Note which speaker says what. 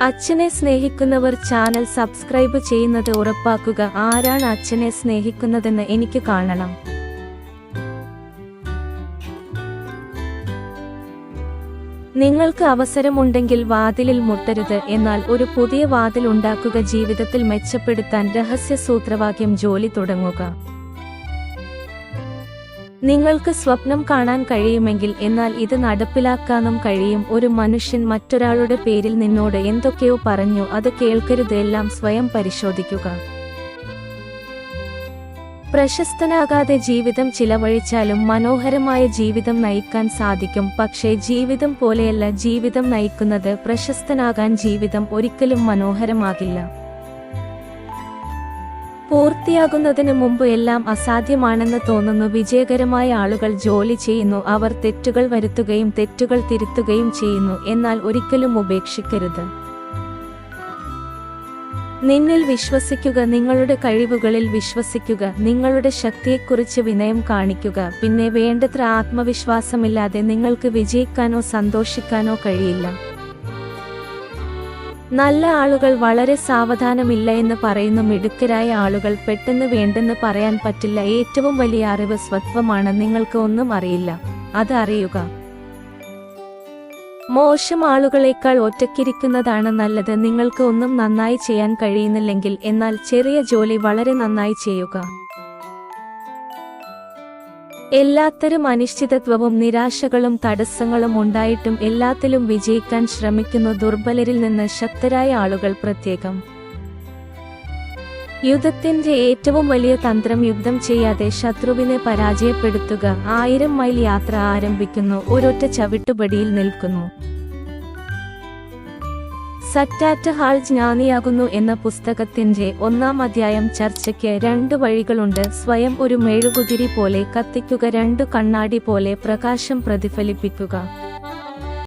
Speaker 1: അച്ഛനെ സ്നേഹിക്കുന്നവർ channel subscribe ചെയ്യുന്നത് ഉറപ്പാക്കുക. ആരാണ് അച്ഛനെ സ്നേഹിക്കുന്നതെന്ന് എനിക്ക് കാണണം. നിങ്ങൾക്ക് അവസരമുണ്ടെങ്കിൽ വാതിലിൽ മുട്ടരുത്, എന്നാൽ ഒരു പുതിയ വാതിൽ ഉണ്ടാക്കുക. ജീവിതത്തിൽ മെച്ചപ്പെടുത്താൻ രഹസ്യ സൂത്രവാക്യം: ജോലി തുടങ്ങുക. നിങ്ങൾക്ക് സ്വപ്നം കാണാൻ കഴിയുമെങ്കിൽ, എന്നാൽ ഇത് നടപ്പിലാക്കാനും കഴിയും. ഒരു മനുഷ്യൻ മറ്റൊരാളുടെ പേരിൽ നിന്നോട് എന്തൊക്കെയോ പറഞ്ഞു, അത് കേൾക്കരുത്. എല്ലാം സ്വയം പരിശോധിക്കുക. പ്രശസ്തനാകാതെ ജീവിതം ചിലവഴിച്ചാലും മനോഹരമായ ജീവിതം നയിക്കാൻ സാധിക്കും. പക്ഷേ ജീവിതം പോലെയല്ല ജീവിതം നയിക്കുന്നത്. പ്രശസ്തനാകാൻ ജീവിതം ഒരിക്കലും മനോഹരമാകില്ല. പൂർത്തിയാകുന്നതിന് മുമ്പ് എല്ലാം അസാധ്യമാണെന്ന് തോന്നുന്നു. വിജയകരമായ ആളുകൾ ജോലി ചെയ്യുന്നു. അവർ തെറ്റുകൾ വരുത്തുകയും തെറ്റുകൾ തിരുത്തുകയും ചെയ്യുന്നു. എന്നാൽ ഒരിക്കലും ഉപേക്ഷിക്കരുത്. നിന്നിൽ വിശ്വസിക്കുക. നിങ്ങളുടെ കഴിവുകളിൽ വിശ്വസിക്കുക. നിങ്ങളുടെ ശക്തിയെക്കുറിച്ച് വിനയം കാണിക്കുക. പിന്നെ വേണ്ടത്ര ആത്മവിശ്വാസമില്ലാതെ നിങ്ങൾക്ക് വിജയിക്കാനോ സന്തോഷിക്കാനോ കഴിയില്ല. നല്ല ആളുകൾ വളരെ സാവധാനമില്ല എന്ന് പറയുന്നു. മിടുക്കരായ ആളുകൾ പെട്ടെന്ന് വേണ്ടെന്ന് പറയാൻ പറ്റില്ല. ഏറ്റവും വലിയ അറിവ് സ്വത്വമാണ്. നിങ്ങൾക്ക് ഒന്നും അറിയില്ല, അത് അറിയുക. മോശം ആളുകളേക്കാൾ ഒറ്റയ്ക്കിരിക്കുന്നതാണ് നല്ലത്. നിങ്ങൾക്ക് ഒന്നും നന്നായി ചെയ്യാൻ കഴിയുന്നില്ലെങ്കിൽ, എന്നാൽ ചെറിയ ജോലി വളരെ നന്നായി ചെയ്യുക. എല്ലാത്തരം അനിശ്ചിതത്വവും നിരാശകളും തടസ്സങ്ങളും ഉണ്ടായിട്ടും എല്ലാത്തിലും വിജയിക്കാൻ ശ്രമിക്കുന്നു. ദുർബലരിൽ നിന്ന് ശക്തരായ ആളുകൾ പ്രത്യേകം. യുദ്ധത്തിന്റെ ഏറ്റവും വലിയ തന്ത്രം യുദ്ധം ചെയ്യാതെ ശത്രുവിനെ പരാജയപ്പെടുത്തുക. 1000 മൈൽ യാത്ര ആരംഭിക്കുന്നു, ഒരൊറ്റ ചവിട്ടുപടിയിൽ നിൽക്കുന്നു. സറ്റാറ്റ ഹാൾ ജ്ഞാനിയാകുന്നു എന്ന പുസ്തകത്തിന്റെ 1-ാം അധ്യായം. ചർച്ചയ്ക്ക് 2 വഴികളുണ്ട്. സ്വയം ഒരു മെഴുകുതിരി പോലെ കത്തിക്കുക. 2 കണ്ണാടി പോലെ പ്രകാശം പ്രതിഫലിപ്പിക്കുക.